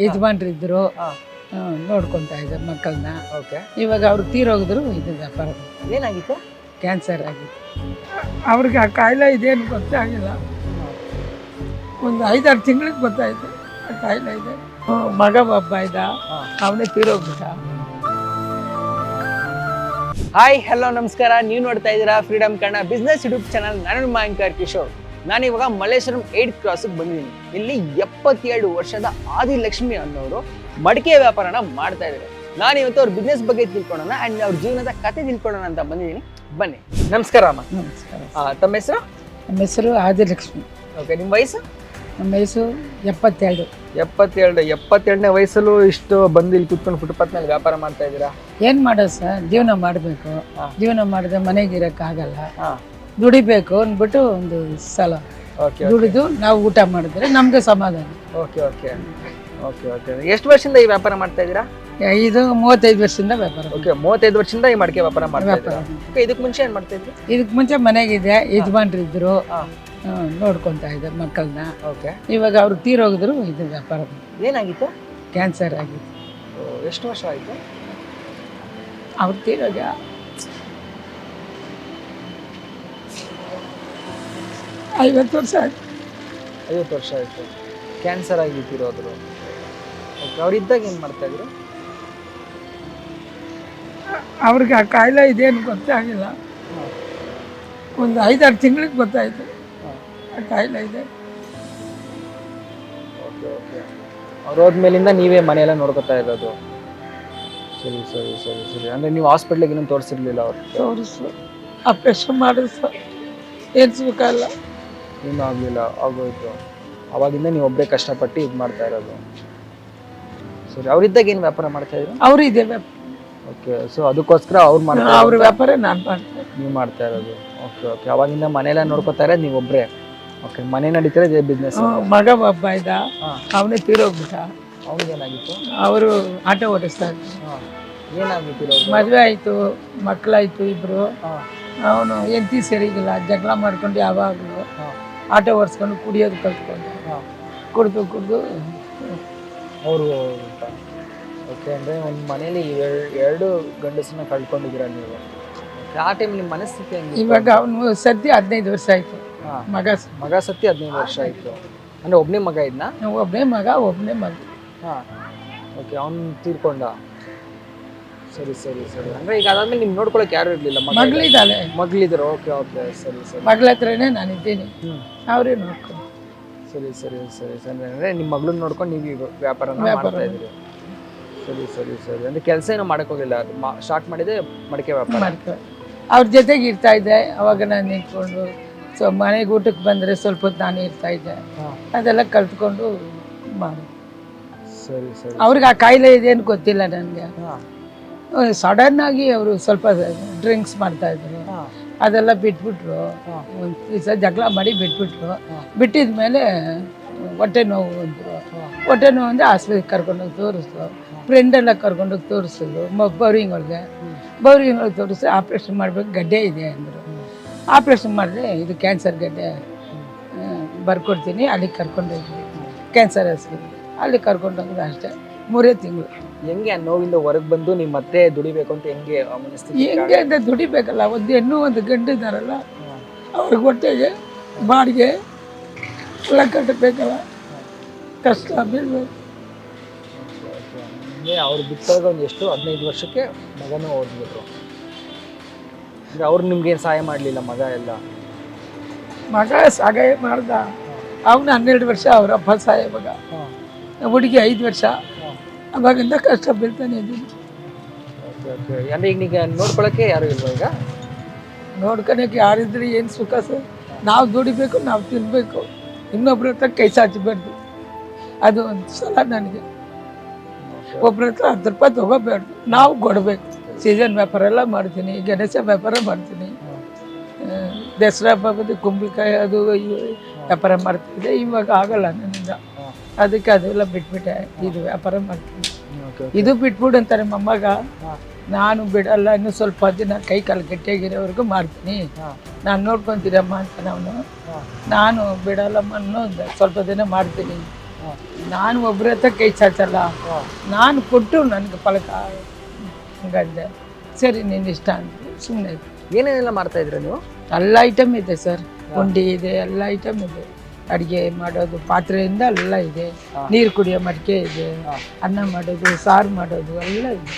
ಯಜಮಾನ್ರಿದ್ರು ನೋಡ್ಕೊಂತಾ ಇದ್ದೆ ಮಕ್ಕಳನ್ನ. ಇವಾಗ ಅವ್ರು ತೀರೋಗಿದ್ರು. ಇದು ವ್ಯಾಪಾರ ಏನಾಗಿತ್ತು? ಕ್ಯಾನ್ಸರ್ ಆಗಿತ್ತು ಅವ್ರಿಗೆ. ಆ ಕಾಯಿಲೆ ಇದೇನು ಗೊತ್ತಾಗಿಲ್ಲ. ಒಂದು 5-6 ತಿಂಗಳಿಗೆ ಗೊತ್ತಾಯ್ತು ಆ ಕಾಯಿಲೆ ಇದೆ. ಮಗ ಒಬ್ಬ ಇದ್ದ, ಅವನೇ ತೀರೋಗ್ಬಿಟ್ಟ. ಹಾಯ್ ಹಲೋ ನಮಸ್ಕಾರ. ನೀವು ನೋಡ್ತಾ ಇದ್ದೀರಾ freedom Kannada business YouTube channel. ನಾನು ನಿಮ್ಮ ಆಂಕರ್ ಕಿಶೋರ್. ನಾನಿವಾಗ ಮಲ್ಲೇಶ್ವರಂ 8th ಕ್ರಾಸಿಗೆ ಬಂದಿದ್ದೀನಿ. ಇಲ್ಲಿ 77 ವರ್ಷದ ಆದಿಲಕ್ಷ್ಮಿ ಅನ್ನೋರು ಮಡಿಕೆ ವ್ಯಾಪಾರನ ಮಾಡ್ತಾ ಇದ್ದಾರೆ. ನಾನು ಇವತ್ತು ಅವ್ರ ಬಿಸ್ನೆಸ್ ಬಗ್ಗೆ ತಿಳ್ಕೊಳ್ಳೋಣ ಅಂಡ್ ಅವ್ರ ಜೀವನದ ಕತೆ ತಿಳ್ಕೊಳ್ಳೋಣ ಅಂತ ಬಂದಿದ್ದೀನಿ. ಬನ್ನಿ. ನಮಸ್ಕಾರ ಅಮ್ಮ. ನಮಸ್ಕಾರ. ತಮ್ಮ ಹೆಸರು? ನಮ್ಮ ಹೆಸರು ಆದಿಲಕ್ಷ್ಮಿ. ಓಕೆ, ನಿಮ್ಮ ವಯಸ್ಸು? ನಮ್ಮ ವಯಸ್ಸು 72. 72ನೇ ವಯಸ್ಸಲ್ಲೂ ಇಷ್ಟು ಬಂದು ಇಲ್ಲಿ ಕುತ್ಕೊಂಡು ಫುಟ್ಪಾತ್ ಮೇಲೆ ವ್ಯಾಪಾರ ಮಾಡ್ತಾ ಇದ್ದೀರಾ? ಏನು ಮಾಡೋದು ಸರ್, ಜೀವನ ಮಾಡಬೇಕು. ಜೀವನ ಮಾಡಿದ್ರೆ ಮನೆಗೆ ಇರೋಕ್ಕಾಗಲ್ಲ. ದುಡಿಬೇಕು ಅಂದ್ಬಿಟ್ಟು ಒಂದು ಸಲ ದುಡಿದು ನಾವು ಊಟ ಮಾಡಿದ್ರೆ ನಮ್ಗೆ ಸಮಾಧಾನ. Okay okay okay okay. ಎಷ್ಟು ವರ್ಷದಿಂದ ಈ ವ್ಯಾಪಾರ ಮಾಡ್ತಾ ಇದ್ದೀರಾ? ಇದು 35 ವರ್ಷದಿಂದ ವ್ಯಾಪಾರ. ಓಕೆ, 35 ವರ್ಷದಿಂದ ಈ ಮಡಿಕೆ ವ್ಯಾಪಾರ ಮಾಡ್ತಾ ಇದ್ದೀರಾ? ಇದಕ್ಕೆ ಮುಂಚೆ ಏನ್ ಮಾಡ್ತಾ ಇದ್ರಿ? ಇದಕ್ಕೆ ಮುಂಚೆ ಮನೆಗಿದೆ, ಯಜಮಾನ್ರಿದ್ರು ನೋಡ್ಕೊಂತಾ ಇದ್ದೆ ಮಕ್ಕಳನ್ನ. ಓಕೆ. ಇವಾಗ ಅವ್ರು ತೀರೋಗಿದ್ರು. ಇದು ವ್ಯಾಪಾರ ಏನಾಗಿತ್ತು? ಕ್ಯಾನ್ಸರ್ ಆಗಿತ್ತು. ಎಷ್ಟು ವರ್ಷ ಆಯ್ತು ಅವ್ರು ತೀರೋಗ? 50 ವರ್ಷ ಆಯ್ತು. 50 ವರ್ಷ ಆಯ್ತು. ಕ್ಯಾನ್ಸರ್ ಆಗಿ ತೀರೋದ್ರು. ಓಕೆ, ಅವ್ರಿದ್ದಾಗ ಏನು ಮಾಡ್ತಾ ಇದ್ರು? ಅವ್ರಿಗೆ ಆ ಕಾಯಿಲೆ ಇದೇನು ಗೊತ್ತಾಗಿಲ್ಲ. ಒಂದು 5-6 ತಿಂಗಳಿಗೆ ಗೊತ್ತಾಯ್ತು ಆ ಕಾಯಿಲೆ ಇದೆ. Okay okay. ಅವ್ರು ಹೋದ್ಮೇಲಿಂದ ನೀವೇ ಮನೆಯೆಲ್ಲ ನೋಡ್ಕೊತಾ ಇರೋದು? ಸರಿ ಸರಿ ಸರಿ ಸರಿ. ಅಂದರೆ ನೀವು ಹಾಸ್ಪಿಟ್ಲಿಗೆ ಇನ್ನೂ ತೋರಿಸಿರ್ಲಿಲ್ಲ? ಅವ್ರು ತೋರಿಸು, ಆಪ್ರೇಷನ್ ಮಾಡಿಸು, ಏನು ಸುಖ ಇಲ್ಲ. ಇನ್ನೂ ಆಗಲಿಲ್ಲ, ಆಗೋಯ್ತು. ಅವಾಗಿಂದ ನೀವು ಒಬ್ಬರೇ ಕಷ್ಟಪಟ್ಟು ಇದು ಮಾಡ್ತಾ ಇರೋದು. ಸರಿ, ಅವ್ರಿದ್ದಾಗ ಏನು ವ್ಯಾಪಾರ ಮಾಡ್ತಾ ಇದ್ರು? ಅವರು ಇದೆ ವ್ಯಾಪಾರ. ಓಕೆ, ಸೊ ಅದಕ್ಕೋಸ್ಕರ ಅವ್ರು ಮಾಡ್ತಾ ಅವ್ರ ವ್ಯಾಪಾರ ನಾನು ಮಾಡ್ತೇನೆ. ನೀವು ಮಾಡ್ತಾ ಇರೋದು? Okay okay. ಅವಾಗಿಂದ ಮನೆಯೆಲ್ಲ ನೋಡ್ಕೊತಾ ಇರೋದು ನೀವು ಒಬ್ಬರೇ? ಓಕೆ, ಮನೆ ನಡೀತಾರೆ, ಇದೇ ಬಿಸ್ನೆಸ್. ಮಗ ಒಬ್ಬ ಇದ್ದ, ಅವನೇ ತೀರೋಗ್ಬಿಟ್ಟ. ಅವ್ನಿಗೇನಾಗಿತ್ತು? ಅವರು ಆಟೋ ಓಡಿಸ್ತಾ ಇದ್ರು. ಏನಾಗಿತ್ತು? ಮದುವೆ ಆಯಿತು, ಮಕ್ಕಳಾಯ್ತು ಇಬ್ರು. ಅವನು ಎಂತಿ ಸರಿಗಿಲ್ಲ, ಜಗಳ ಮಾಡ್ಕೊಂಡು ಯಾವಾಗಲೂ ಆಟೋ ಓಡಿಸ್ಕೊಂಡು ಕುಡಿಯೋದು ಕಲ್ತ್ಕೊಂಡು ಕುಡಿದು ಅವರು. ಓಕೆ, ಅಂದರೆ ಒಂದು ಮನೇಲಿ ಎರಡು ಗಂಡಸನ್ನ ಕಳ್ಕೊಂಡಿದ್ದೀರಾ ನೀವು. ಆ ಟೈಮ್ ನಿಮ್ಮ ಮನಸ್ಥಿತಿ ಹೆಂಗೆ? ಇವಾಗ ಅವನು ಸದ್ಯ 15 ವರ್ಷ ಆಯಿತು. ಮಗ ಸತ್ಯ 15 ವರ್ಷ ಆಯಿತು. ಅಂದರೆ ಒಬ್ಬನೇ ಮಗ ಇದ್ನಾ? ಒಬ್ಬನೇ ಮಗ. ಹಾಂ. ಓಕೆ, ಅವ್ನು ತೀರ್ಕೊಂಡ. ಸರಿ ಸರಿ ಸರಿ. ಅಂದರೆ ಈಗ ಅದಾದ್ಮೇಲೆ ನಿಮ್ಗೆ ನೋಡ್ಕೊಳಕ್ಕೆ ಯಾರು ಇರಲಿಲ್ಲ? ಮಗಳಿದ್ದಾಳೆ. ಮಗಳಿದ್ರು. Okay okay. ಸರಿ ಸರಿ. ಮಗಳ ಹತ್ರನೇ ನಾನಿದ್ದೀನಿ, ಅವರೇ ನೋಡ್ಕೊಂಡು. ಸರಿ ಸರಿ ಸರಿ ಸರಿ. ಅಂದರೆ ನಿಮ್ಮ ಮಗಳನ್ನ ನೋಡ್ಕೊಂಡು ನೀವು ವ್ಯಾಪಾರ ಮಾಡ್ತಾ ಇದ್ದೀರಿ? ಸರಿ ಸರಿ ಸರಿ. ಅಂದರೆ ಕೆಲಸ ಏನೋ ಮಾಡೋಕ್ಕೋಗಿಲ್ಲ, ಅದು ಸ್ಟಾರ್ಟ್ ಮಾಡಿದೆ ಮಡಿಕೆ ವ್ಯಾಪಾರ. ಅವ್ರ ಜೊತೆಗೆ ಇರ್ತಾ ಇದ್ದೆ. ಅವಾಗ ನಾನು ನಿಂತ್ಕೊಂಡು ಮನೆಗೆ ಊಟಕ್ಕೆ ಬಂದರೆ ಸ್ವಲ್ಪ ಹೊತ್ತು ನಾನು ಇರ್ತಾ ಇದ್ದೆ. ಅದೆಲ್ಲ ಕಲ್ತ್ಕೊಂಡು ಮಾಡಿ. ಸರಿ ಸರಿ. ಅವ್ರಿಗೆ ಆ ಕಾಯಿಲೆ ಇದೇನು ಗೊತ್ತಿಲ್ಲ ನನಗೆ. ಸಡನ್ ಆಗಿ ಅವರು ಸ್ವಲ್ಪ ಡ್ರಿಂಕ್ಸ್ ಮಾಡ್ತಾ ಇದ್ರು. ಅದೆಲ್ಲ ಬಿಟ್ಬಿಟ್ರು. ಒಂದು ದಿವಸ ಜಗಳ ಮಾಡಿ ಬಿಟ್ಬಿಟ್ರು. ಬಿಟ್ಟಿದ ಮೇಲೆ ಹೊಟ್ಟೆ ನೋವು ಅಂದರು. ಹೊಟ್ಟೆ ನೋವು ಅಂದರೆ ಆಸ್ಪತ್ರೆಗೆ ಕರ್ಕೊಂಡೋಗಿ ತೋರಿಸ್ತು. ಫ್ರೆಂಡೆಲ್ಲ ಕರ್ಕೊಂಡೋಗಿ ತೋರಿಸಿದ್ರು. ಬೌರಿಂಗ್ ಒಳಗೆ ತೋರಿಸಿ ಆಪ್ರೇಷನ್ ಮಾಡಬೇಕು, ಗಡ್ಡೆ ಇದೆ ಅಂದರು. ಆಪ್ರೇಷನ್ ಮಾಡಿದ್ರೆ ಇದು ಕ್ಯಾನ್ಸರ್ ಗಡ್ಡೆ ಬರ್ಕೊಡ್ತೀನಿ, ಅಲ್ಲಿಗೆ ಕರ್ಕೊಂಡೋಗಿ ಕ್ಯಾನ್ಸರ್ ಹಾಸ್ಪಿಟ್ಲ್ ಅಲ್ಲಿ ಕರ್ಕೊಂಡೋಗಿದ್ದು ಅಷ್ಟೇ. 3 ತಿಂಗಳು. ಹೆಂಗೆ ಆ ನೋವಿಂದ ಹೊರಗೆ ಬಂದು ನೀವು ಮತ್ತೆ ದುಡಿಬೇಕು ಅಂತ ಹೆಂಗೆ ಮನಸ್ಥಿತಿ? ಹೆಂಗೆ ಅಂತ ದುಡಿಬೇಕಲ್ಲ. ಒಂದು ಹೆಣ್ಣು ಒಂದು ಗಂಡು ಇದ್ದಾರಲ್ಲ, ಅವ್ರಿಗೆ ಹೊಟ್ಟೆಗೆ ಬಾಡಿಗೆ ಎಲ್ಲ ಕಟ್ಟಬೇಕಲ್ಲ, ಕಷ್ಟ ಬೀಳ್ಬೇಕು. ಅವ್ರು ಬಿಟ್ಟಾಗ ಒಂದು ಎಷ್ಟು 15 ವರ್ಷಕ್ಕೆ ಮಗನೂ ಓದ್ಬಿಟ್ರು. ಅಂದರೆ ಅವ್ರು ನಿಮ್ಗೇನು ಸಹಾಯ ಮಾಡಲಿಲ್ಲ? ಮಗ ಎಲ್ಲ ಮಗ ಸಹಾಯ ಮಾಡ್ದ. ಅವನು 12 ವರ್ಷ, ಅವ್ರ ಅಪ್ಪ ಸಹಾಯ ಮಗ. ಹುಡುಗಿ 5 ವರ್ಷ. ಅವಾಗಿಂದ ಕಷ್ಟ ಬೀಳ್ತಾನೆ ಇದ್ದೀನಿ. Okay okay. ಅಂದರೆ ಈಗ ನೀವು ನೋಡ್ಕೊಳಕ್ಕೆ ಯಾರು ಇಲ್ವಾ? ಈಗ ನೋಡ್ಕೊಳಕ್ಕೆ ಯಾರಿದ್ರೆ ಏನು ಸುಖ ಸರ್. ನಾವು ದುಡಿಬೇಕು, ನಾವು ತಿನ್ನಬೇಕು, ಇನ್ನೊಬ್ರ ಹತ್ರ ಕೈ ಚಾಚಬಾರ್ದು. ಅದು ಒಂದು ಸಲ ನನಗೆ. ಒಬ್ರ ಹತ್ರ 10 ರೂಪಾಯಿ ತೊಗೋಬೇಡ್ದು, ನಾವು ಕೊಡಬೇಕು. ಸೀಸನ್ ವ್ಯಾಪಾರ ಎಲ್ಲ ಮಾಡ್ತೀನಿ, ಗಣೇಶ ವ್ಯಾಪಾರ ಮಾಡ್ತೀನಿ, ದಸರಾ ಹಬ್ಬದ ಕುಂಬಳಕಾಯಿ ಅದು ವ್ಯಾಪಾರ ಮಾಡ್ತಿದ್ದೆ. ಇವಾಗ ಆಗಲ್ಲ ನನ್ನಿಂದ, ಅದಕ್ಕೆ ಅದೆಲ್ಲ ಬಿಟ್ಬಿಟ್ಟೆ. ಇದು ವ್ಯಾಪಾರ ಮಾಡ್ತೀನಿ. ಇದು ಬಿಟ್ಬಿಡು ಅಂತಾರೆ ಮೊಮ್ಮಗ. ನಾನು ಬಿಡಲ್ಲ, ಇನ್ನು ಸ್ವಲ್ಪ ದಿನ ಕೈ ಕಾಲು ಗಟ್ಟಿಯಾಗಿರೋವರೆಗೂ ಮಾಡ್ತೀನಿ, ನಾನು ನೋಡ್ಕೊತೀರಮ್ಮ ಅಂತ. ನಾನು ಬಿಡಲ್ಲಮ್ಮ, ಇನ್ನೂ ಸ್ವಲ್ಪ ದಿನ ಮಾಡ್ತೀನಿ ನಾನು ಒಬ್ಬರ ಹತ್ರ ಕೈ ಚಾಚಲ್ಲ, ನಾನು ಕೊಟ್ಟು ನನಗೆ ಫಲಕ ಹಂಗಂದೆ. ಸರಿ ನೀನು ಇಷ್ಟ ಅಂತ ಸುಮ್ಮನೆ. ಏನೇನೆಲ್ಲ ಮಾಡ್ತಾ ಇದ್ರಿ ನೀವು? ಎಲ್ಲ ಐಟಮ್ ಇದೆ ಸರ್, ಉಂಡಿ ಇದೆ, ಎಲ್ಲ ಐಟಮ್ ಇದೆ. ಅಡುಗೆ ಮಾಡೋದು ಪಾತ್ರೆಯಿಂದ ಎಲ್ಲ ಇದೆ, ನೀರು ಕುಡಿಯೋ ಮಡಿಕೆ ಇದೆ, ಅನ್ನ ಮಾಡೋದು, ಸಾರು ಮಾಡೋದು ಎಲ್ಲ ಇದೆ.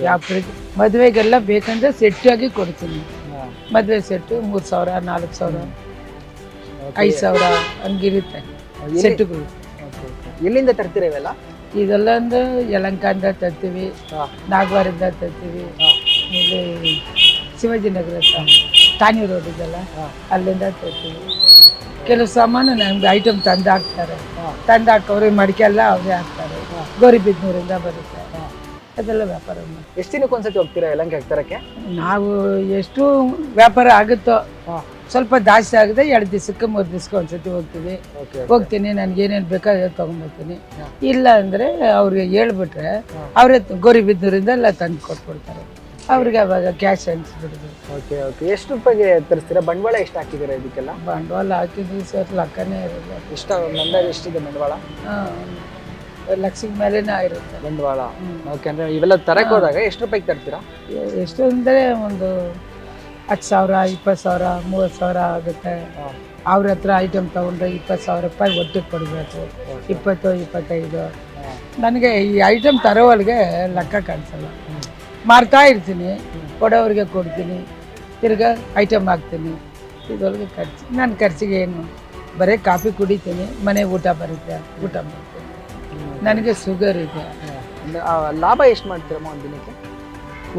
ಯಾವ ಮದುವೆಗೆಲ್ಲ ಬೇಕಂದ್ರೆ ಸೆಟ್ಟಾಗಿ ಕೊಡ್ತೀನಿ. ಮದುವೆ ಸೆಟ್ಟು 3,000, 4,000, 5,000 ಹಂಗಿರುತ್ತೆ ಸೆಟ್ಟುಗಳು. ಎಲ್ಲಿಂದ ತರ್ತೀರಾ ಇವೆಲ್ಲ? ಇದೆಲ್ಲ ಅಂದ್ರೆ ಯಲಂಕದಿಂದ ತರ್ತೀವಿ, ನಾಗವಾರದಿಂದ ತರ್ತೀವಿ, ಇಲ್ಲಿ ಶಿವಾಜಿನಗರ ತಾನಿ ರೋಡ್ ಇದೆಲ್ಲ ಅಲ್ಲಿಂದ ತರ್ತೀವಿ. ಕೆಲವು ಸಾಮಾನು ನಮ್ಗೆ ಐಟಮ್ ತಂದು ಹಾಕ್ತಾರೆ, ತಂದು ಹಾಕೋರು ಮಡಿಕೆ ಎಲ್ಲ ಅವರೇ ಹಾಕ್ತಾರೆ. ಗೌರಿಬಿದನೂರಿಂದ ಬರುತ್ತೆ, ಅದೆಲ್ಲ ವ್ಯಾಪಾರ ಮಾಡಿ. ಎಷ್ಟು ದಿನಕ್ಕೆ ಒಂದ್ಸತಿ ಹೋಗ್ತೀರಾ ಯಲಂಕಿ ಹಾಕ್ತಾರಕ್ಕೆ? ನಾವು ಎಷ್ಟು ವ್ಯಾಪಾರ ಆಗುತ್ತೋ, ಸ್ವಲ್ಪ ಜಾಸ್ತಿ ಆಗಿದೆ 2 ದಿವಸಕ್ಕೆ 3 ದಿವಸಕ್ಕೆ ಒಂದ್ಸತಿ ಹೋಗ್ತೀನಿ. ನನಗೆ ಏನೇನು ಬೇಕೋ ಅದೇ ತೊಗೊಂಡ್ಬರ್ತೀನಿ. ಇಲ್ಲ ಅಂದರೆ ಅವ್ರಿಗೆ ಹೇಳ್ಬಿಟ್ರೆ ಅವರೇ ಗೌರಿಬಿದನೂರಿಂದ ಎಲ್ಲ ತಂದು ಕೊಟ್ಬಿಡ್ತಾರೆ. ಅವ್ರಿಗೆ ಅವಾಗ ಕ್ಯಾಶ್ ಅನ್ಸ್ಬಿಡ್ದು. Okay okay. ಎಷ್ಟು ರೂಪಾಯಿಗೆ ತರಿಸ್ತೀರಾ? ಬಂಡವಾಳ ಎಷ್ಟು ಹಾಕಿದ್ದೀರಾ ಇದಕ್ಕೆಲ್ಲ? ಬಂಡವಾಳ ಹಾಕಿದ್ವಿ ಸರ್, ಲೆಕ್ಕನೇ ಇರಲ್ಲ. ಇಷ್ಟ ಒಂದು ಅಂದಾಜು ಎಷ್ಟಿದೆ ಬಂಡವಾಳ? ಲಕ್ಷದ ಮೇಲೇನೇ ಇರುತ್ತೆ ಬಂಡವಾಳ. ಓಕೆ. ಅಂದರೆ ಇವೆಲ್ಲ ತರಕ್ಕೆ ಹೋದಾಗ ಎಷ್ಟು ರೂಪಾಯಿಗೆ ತರ್ತೀರಾ? ಎಷ್ಟು ಅಂದರೆ ಒಂದು 10,000, 20,000, 30,000 ಆಗುತ್ತೆ. ಅವ್ರ ಹತ್ರ ಐಟಮ್ ತೊಗೊಂಡ್ರೆ 20,000 ರೂಪಾಯಿ ಒಟ್ಟಿಗೆ ಕೊಡಬೇಕು. 20, 25 ನನಗೆ ಈ ಐಟಮ್ ತರೋವಲ್ಗೆ ಲೆಕ್ಕ ಕಾಣಿಸಲ್ಲ. ಮಾರ್ತಾ ಇರ್ತೀನಿ, ಕೊಡೋವ್ರಿಗೆ ಕೊಡ್ತೀನಿ, ತಿರ್ಗಾ ಐಟಮ್ ಹಾಕ್ತೀನಿ. ಇದೊಳಗೆ ಖರ್ಚು. ನನ್ನ ಖರ್ಚಿಗೆ ಏನು, ಬರೀ ಕಾಫಿ ಕುಡಿತೀನಿ, ಮನೆ ಊಟ ಬರುತ್ತೆ, ಊಟ ಮಾಡ್ತೀನಿ. ನನಗೆ ಶುಗರ್ ಇದೆ. ಲಾಭ ಎಷ್ಟು ಮಾಡ್ತೀರಮ್ಮ ಒಂದು ದಿನಕ್ಕೆ?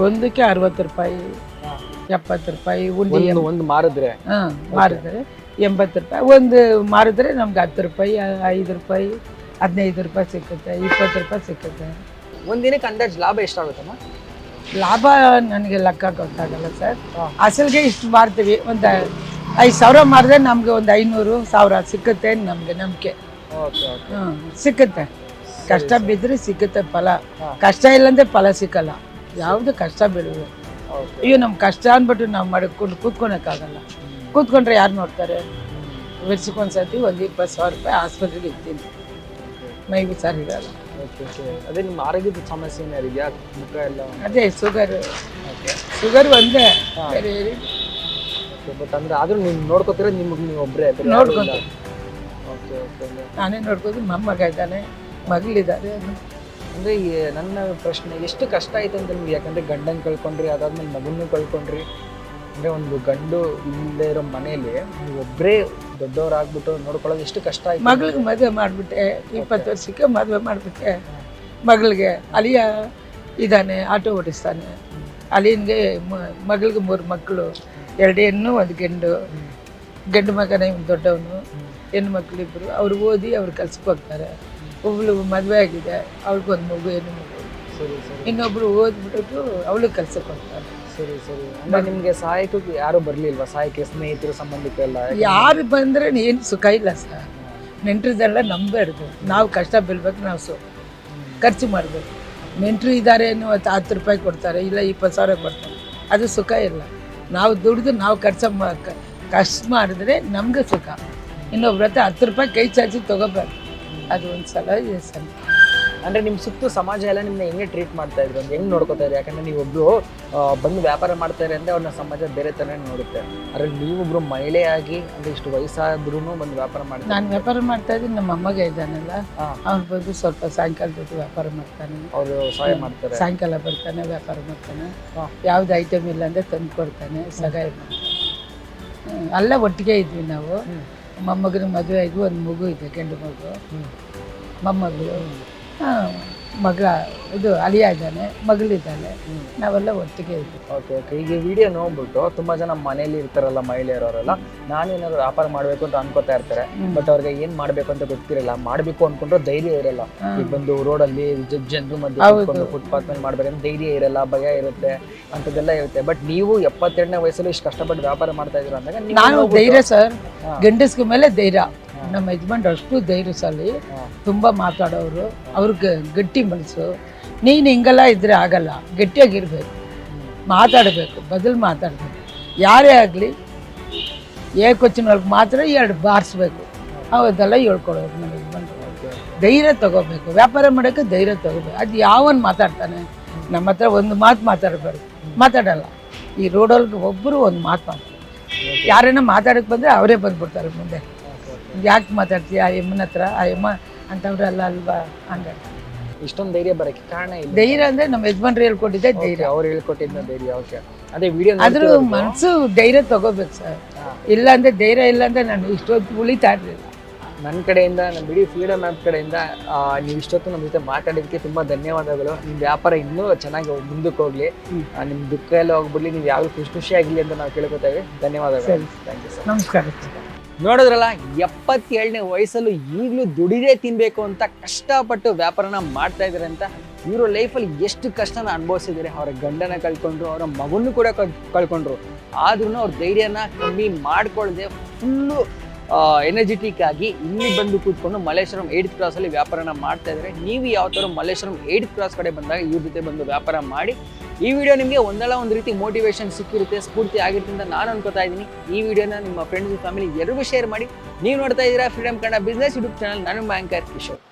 ಒಂದಕ್ಕೆ 60 ರೂಪಾಯಿ, 70 ರೂಪಾಯಿ ಉಂಡಿ. ಒಂದು ಮಾರಿದ್ರೆ? ಮಾರಿದ್ರೆ 80 ರೂಪಾಯಿ. ಒಂದು ಮಾರಿದ್ರೆ ನಮ್ಗೆ 10 ರೂಪಾಯಿ, 5 ರೂಪಾಯಿ, 15 ರೂಪಾಯಿ ಸಿಕ್ಕುತ್ತೆ, 20 ರೂಪಾಯಿ ಸಿಕ್ಕುತ್ತೆ. ಒಂದು ದಿನಕ್ಕೆ ಅಂದಾಜು ಲಾಭ ಎಷ್ಟಾಗುತ್ತಮ್ಮ? ಲಾಭ ನನಗೆ ಲೆಕ್ಕ ಗೊತ್ತಾಗಲ್ಲ ಸರ್. ಅಸಲಿಗೆ ಇಷ್ಟು ಮಾರ್ತೀವಿ. ಒಂದು 5,000 ಮಾರಿದ್ರೆ ನಮಗೆ ಒಂದು 500,000 ಸಿಕ್ಕುತ್ತೆ ನಮಗೆ ನಂಬಿಕೆ. ಸಿಕ್ಕುತ್ತೆ. ಕಷ್ಟ ಬಿದ್ದರೆ ಸಿಕ್ಕುತ್ತೆ ಫಲ. ಕಷ್ಟ ಇಲ್ಲಂದ್ರೆ ಫಲ ಸಿಕ್ಕಲ್ಲ. ಯಾವುದು ಕಷ್ಟ ಬೀಳುವೆ. ಅಯ್ಯೋ ನಮ್ಮ ಕಷ್ಟ ಅಂದ್ಬಿಟ್ಟು ನಾವು ಮಾಡ್ಕೊಂಡು ಕೂತ್ಕೊಳಕ್ಕಾಗಲ್ಲ. ಕೂತ್ಕೊಂಡ್ರೆ ಯಾರು ನೋಡ್ತಾರೆ? ವರ್ಷಕ್ಕೊಂದ್ಸತಿ ಒಂದು 20,000 ರೂಪಾಯಿ ಆಸ್ಪತ್ರೆಗೆ ಇರ್ತೀನಿ, ಮೈಗೂ ಸರಿರಲ್ಲ. ಅದೇ ನಿಮ್ಮ ಆರೋಗ್ಯದ ಸಮಸ್ಯೆ ಏನಾರಿದೆಯಾ? ಮುಖ ಎಲ್ಲ? ಅದೇ ಶುಗರ್ ಒಂದೇ, ಬೇರೆ ಬಟ್ ಅಂದರೆ ಆದರೂ ನೀವು ನೋಡ್ಕೋತೀರ, ನಿಮಗೆ ನೀವು ಒಬ್ಬರೇ ನೋಡ್ಕೊಂಡು? Okay okay. ನಾನೇ ನೋಡ್ಕೊಂಡು. ಮೊಮ್ಮಗ ಇದ್ದಾನೆ, ಮಗಳಿದ್ದಾರೆ. ಅಂದರೆ ನನ್ನ ಪ್ರಶ್ನೆ, ಎಷ್ಟು ಕಷ್ಟ ಆಯ್ತು ಅಂತ ನಿಮ್ಗೆ? ಯಾಕಂದರೆ ಗಂಡನ ಕಳ್ಕೊಂಡ್ರಿ, ಅದಾದ್ಮೇಲೆ ಮಗನೂ ಕಳ್ಕೊಂಡ್ರಿ. ಅಂದರೆ ಒಂದು ಗಂಡು ಇಲ್ಲದೆ ಇರೋ ಮನೇಲಿ ನೀವು ಒಬ್ಬರೇ ದೊಡ್ಡವರಾಗ್ಬಿಟ್ಟು ನೋಡ್ಕೊಳ್ಳೋದು ಎಷ್ಟು ಕಷ್ಟ ಆಯ್ತು? ಮಗಳಿಗೆ ಮದುವೆ ಮಾಡಿಬಿಟ್ಟೆ, 20 ವರ್ಷಕ್ಕೆ ಮದುವೆ ಮಾಡಿಬಿಟ್ಟೆ. ಮಗಳಿಗೆ ಅಲಿಯ ಇದ್ದಾನೆ, ಆಟೋ ಓಡಿಸ್ತಾನೆ. ಅಲಿಯನ್ಗೆ ಮಗಳಿಗೆ 3 ಮಕ್ಕಳು, 2 ಹೆಣ್ಣು 1 ಗಂಡು. ಗಂಡು ಮಗನೇ ದೊಡ್ಡವನು, ಹೆಣ್ಣು ಮಕ್ಕಳು 2. ಅವ್ರು ಓದಿ ಅವ್ರು ಕೆಲ್ಸಕ್ಕೆ ಹೋಗ್ತಾರೆ. ಒಬ್ಬಳು ಮದುವೆ ಆಗಿದೆ, ಅವ್ರಿಗೊಂದು ಮಗು, ಹೆಣ್ಣು ಮಗು. ಸರಿ ಸರಿ. ಇನ್ನೊಬ್ರು ಓದ್ಬಿಟ್ಟು ಅವಳು ಕೆಲ್ಸಕ್ಕೆ ಹೋಗ್ತಾರೆ. ಸರಿ ಸರಿ. ಅಂದರೆ ನಿಮಗೆ ಸಹಾಯಕ್ಕೆ ಯಾರು ಬರಲಿಲ್ವಾ? ಸಹಾಯಕ್ಕೆ ಸ್ನೇಹಿತರು, ಸಂಬಂಧಿಕರೆಲ್ಲ? ಯಾರು ಬಂದರೆ ಏನು ಸುಖ ಇಲ್ಲ ಸರ್. ನೆಂಟ್ರದೆಲ್ಲ ನಂಬಾರ್ದು. ನಾವು ಕಷ್ಟ ಬೀಳ್ಬೇಕು, ನಾವು ಖರ್ಚು ಮಾಡಬೇಕು. ನೆಂಟರು ಇದ್ದಾರೆ, 10 ರೂಪಾಯಿ ಕೊಡ್ತಾರೆ, ಇಲ್ಲ 20,000 ಕೊಡ್ತಾರೆ, ಅದು ಸುಖ ಇಲ್ಲ. ನಾವು ದುಡಿದು ನಾವು ಖರ್ಚು ಮಾಡಿದ್ರೆ ನಮ್ಗೆ ಸುಖ. ಇನ್ನೊಬ್ರ ಹತ್ರ 10 ರೂಪಾಯಿ ಕೈ ಚಾಚಿ ತೊಗೋಬೇಕು, ಅದು ಒಂದು ಸಲ ಇದೆ ಸರ್. ಅಂದರೆ ನಿಮ್ಮ ಸುತ್ತು ಸಮಾಜ ಎಲ್ಲ ನಿಮ್ಮನ್ನ ಹೆಂಗೆ ಟ್ರೀಟ್ ಮಾಡ್ತಾ ಇದ್ರು, ಒಂದು ಹೆಂಗೆ ನೋಡ್ಕೋತಾ ಇದ್ರು? ಯಾಕಂದರೆ ನೀವೊಬ್ಬರು ಬಂದು ವ್ಯಾಪಾರ ಮಾಡ್ತಾರೆ ಅಂದರೆ ಅವ್ರನ್ನ ಸಮಾಜ ಬೇರೆ ಥರನೇ ನೋಡುತ್ತೆ. ಅದರಲ್ಲಿ ನೀವೊಬ್ಬರು ಮಹಿಳೆಯಾಗಿ ಅಂದರೆ ಇಷ್ಟು ವಯಸ್ಸಾದ್ರೂ ಬಂದು ವ್ಯಾಪಾರ ಮಾಡ್ತಾರೆ. ನಾನು ವ್ಯಾಪಾರ ಮಾಡ್ತಾ ಇದ್ದೀನಿ, ನಮ್ಮ ಅಮ್ಮಗ ಇದ್ದಾನಲ್ಲ, ಅವ್ನು ಬಂದು ಸ್ವಲ್ಪ ಸಾಯಂಕಾಲ ಜೊತೆ ವ್ಯಾಪಾರ ಮಾಡ್ತಾನೆ. ಅವರು ಸಹಾಯ ಮಾಡ್ತಾರೆ? ಸಾಯಂಕಾಲ ಬರ್ತಾನೆ, ವ್ಯಾಪಾರ ಮಾಡ್ತಾನೆ. ಯಾವ್ದು ಐಟಮ್ ಇಲ್ಲ ಅಂದರೆ ತಂದು ಕೊಡ್ತಾನೆ, ಸಹಾಯ ಮಾಡ್ತಾನೆ. ಅಲ್ಲ ಒಟ್ಟಿಗೆ ಇದ್ವಿ ನಾವು. ಮೊಮ್ಮಗನ ಮದುವೆ ಆಗಿ 1 ಮಗು ಇದೆ, ಗಂಡು ಮಗು. ಮೊಮ್ಮಗಳು, ಮಗ ಇದು ಅಲಿಯ ಇದ್ದಾನೆ, ಮಗಳಿದ್ದಾನೆ, ನಾವೆಲ್ಲ ಒಟ್ಟಿಗೆ ಇದ್ವಿ. Okay okay. ಈಗ ವಿಡಿಯೋ ನೋಡ್ಬಿಟ್ಟು ತುಂಬ ಜನ ಮನೇಲಿ ಇರ್ತಾರಲ್ಲ ಮಹಿಳೆಯರವರೆಲ್ಲ, ನಾನೇನಾದ್ರು ವ್ಯಾಪಾರ ಮಾಡಬೇಕು ಅಂತ ಅನ್ಕೋತಾ ಇರ್ತಾರೆ. ಬಟ್ ಅವ್ರಿಗೆ ಏನು ಮಾಡಬೇಕು ಅಂತ ಗೊತ್ತಿರಲ್ಲ. ಮಾಡಬೇಕು ಅನ್ಕೊಂಡ್ರೆ ಧೈರ್ಯ ಇರಲ್ಲ. ಈಗ ಬಂದು ರೋಡಲ್ಲಿ ಜನರು ಮಧ್ಯೆ ಫುಟ್ಪಾತ್ ಮೇಲೆ ಮಾಡ್ಬೇಕಂದ್ರೆ ಧೈರ್ಯ ಇರಲ್ಲ, ಭಯ ಇರುತ್ತೆ, ಅಂಥದ್ದೆಲ್ಲ ಇರುತ್ತೆ. ಬಟ್ ನೀವು 72ನೇ ವಯಸ್ಸಲ್ಲಿ ಇಷ್ಟು ಕಷ್ಟಪಟ್ಟು ವ್ಯಾಪಾರ ಮಾಡ್ತಾ ಇದ್ದೀರ ಅಂದಾಗ ನಾನು ಧೈರ್ಯ ಸರ್. ಗಂಡಸ್ಗೆ ಮೇಲೆ ಧೈರ್ಯ. ನಮ್ಮ ಯಜಮಾನ್ರು ಅಷ್ಟು ಧೈರ್ಯಶಾಲಿ, ತುಂಬ ಮಾತಾಡೋರು. ಅವ್ರಿಗೆ ಗಟ್ಟಿ ಮನಸ್ಸು. ನೀನು ಹಿಂಗೆಲ್ಲ ಇದ್ರೆ ಆಗಲ್ಲ, ಗಟ್ಟಿಯಾಗಿರ್ಬೇಕು, ಮಾತಾಡಬೇಕು, ಬದಲು ಮಾತಾಡಬೇಕು. ಯಾರೇ ಆಗಲಿ ಏಕೊಚ್ಚಿನವ್ರಿಗೆ ಮಾತ್ರ 2 ಬಾರಿಸ್ಬೇಕು. ಅವದೆಲ್ಲ ಹೇಳ್ಕೊಡೋರು ನಮ್ಮ ಯಜಮಾನ್ರು. ಧೈರ್ಯ ತಗೋಬೇಕು, ವ್ಯಾಪಾರ ಮಾಡೋಕ್ಕೆ ಧೈರ್ಯ ತಗೋಬೇಕು. ಅದು ಯಾವನ್ ಮಾತಾಡ್ತಾನೆ? ನಮ್ಮ ಹತ್ರ ಒಂದು ಮಾತು ಮಾತಾಡಬಾರ್ದು, ಮಾತಾಡಲ್ಲ. ಈ ರೋಡಲ್ಲಿ ಒಬ್ಬರು ಒಂದು ಮಾತು ಮಾತಾಡ್ತಾರೆ. ಯಾರನ್ನ ಮಾತಾಡಕ್ಕೆ ಬಂದರೆ ಅವರೇ ಬಂದ್ಬಿಡ್ತಾರೆ ಮುಂದೆ. ಯಾಕೆ ಮಾತಾಡ್ತೀಯ ಆ ಎಮ್ಮನ ಹತ್ರ? ಆ ಎಮ್ಮ ಅಂತವ್ರಲ್ಲ ಅಲ್ವಾ ಹಂಗೆ. ಇಷ್ಟೊಂದು ಧೈರ್ಯ ಬರೋಕ್ಕೆ ಕಾರಣ ಇಲ್ಲ. ಧೈರ್ಯ ಅಂದರೆ ನಮ್ಮ ಯಜಮಾನ್ರು ಹೇಳ್ಕೊಟ್ಟಿದ್ದೆ ಧೈರ್ಯ. ಅವ್ರು ಹೇಳ್ಕೊಟ್ಟಿದ್ದ ಧೈರ್ಯ. ಓಕೆ, ಅದೇ ವಿಡಿಯೋ ಅದ್ರ ಮನಸ್ಸು ಧೈರ್ಯ ತಗೋಬೇಕು ಸರ್. ಇಲ್ಲ ಅಂದರೆ ಧೈರ್ಯ ಇಲ್ಲ ಅಂದರೆ ನಾನು ಇಷ್ಟೊತ್ತು ಉಳಿತಾ ಇರಲಿಲ್ಲ. ನನ್ನ ಕಡೆಯಿಂದ, ನಮ್ಮ ಬಿಡಿ ಫ್ರೀಡಮ್ ಆ್ಯಪ್ ಕಡೆಯಿಂದ ನೀವು ಇಷ್ಟೊತ್ತು ನಮ್ಮ ಜೊತೆ ಮಾತಾಡೋದಕ್ಕೆ ತುಂಬ ಧನ್ಯವಾದಗಳು. ನಿಮ್ಮ ವ್ಯಾಪಾರ ಇನ್ನೂ ಚೆನ್ನಾಗಿ ಮುಂದಕ್ಕೆ ಹೋಗಲಿ, ನಿಮ್ಮ ದುಃಖ ಎಲ್ಲ ಹೋಗ್ಬಿಡ್ಲಿ, ನೀವು ಯಾವಾಗ ಖುಷಿಯಾಗಲಿ ಅಂತ ನಾವು ಕೇಳ್ಕೊತೇವೆ. ಧನ್ಯವಾದಗಳು. Thank you sir. ನಮಸ್ಕಾರ. ನೋಡಿದ್ರಲ್ಲ, 77ನೇ ವಯಸ್ಸಲ್ಲೂ ಈಗಲೂ ದುಡಿದೇ ತಿನ್ಬೇಕು ಅಂತ ಕಷ್ಟಪಟ್ಟು ವ್ಯಾಪಾರನ ಮಾಡ್ತಾ ಇದ್ದಾರೆ ಅಂತ. ಇವರು ಲೈಫಲ್ಲಿ ಎಷ್ಟು ಕಷ್ಟನ ಅನುಭವಿಸಿದ್ದಾರೆ. ಅವರ ಗಂಡನ ಕಳ್ಕೊಂಡ್ರು, ಅವರ ಮಗನ್ನು ಕೂಡ ಕಳ್ಕೊಂಡ್ರು. ಆದ್ರೂ ಅವ್ರ ಧೈರ್ಯನ ಕಮ್ಮಿ ಮಾಡ್ಕೊಳ್ಳದೆ ಫುಲ್ಲು ಎನರ್ಜೆಟಿಕ್ ಆಗಿ ಇಲ್ಲಿ ಬಂದು ಕೂತ್ಕೊಂಡು ಮಲ್ಲೇಶ್ವರಂ 8th ಕ್ರಾಸಲ್ಲಿ ವ್ಯಾಪಾರನ ಮಾಡ್ತಾ ಇದ್ದಾರೆ. ನೀವು ಯಾವ ಥರ ಮಲ್ಲೇಶ್ವರಂ 8th ಕ್ರಾಸ್ ಕಡೆ ಬಂದಾಗ ಇವ್ರ ಜೊತೆ ಬಂದು ವ್ಯಾಪಾರ ಮಾಡಿ. ಈ ವಿಡಿಯೋ ನಿಮಗೆ ಒಂದಲ್ಲ ಒಂದು ರೀತಿ ಮೋಟಿವೇಶನ್ ಸಿಕ್ಕಿರುತ್ತೆ, ಸ್ಫೂರ್ತಿ ಆಗಿರುತ್ತೆ ಅಂತ ನಾನು ಅನ್ಕೋತಾ ಇದ್ದೀನಿ. ಈ ವಿಡಿಯೋನ ನಿಮ್ಮ ಫ್ರೆಂಡ್ಸ್ ಫ್ಯಾಮಿಲಿ ಎಲ್ಲರಿಗೂ ಶೇರ್ ಮಾಡಿ. ನೀವು ನೋಡ್ತಾ ಇದ್ದೀರಾ freedom Kannada business YouTube channel. ನಾನು ಆಂಕರ್ ಕಿಶೋರ್.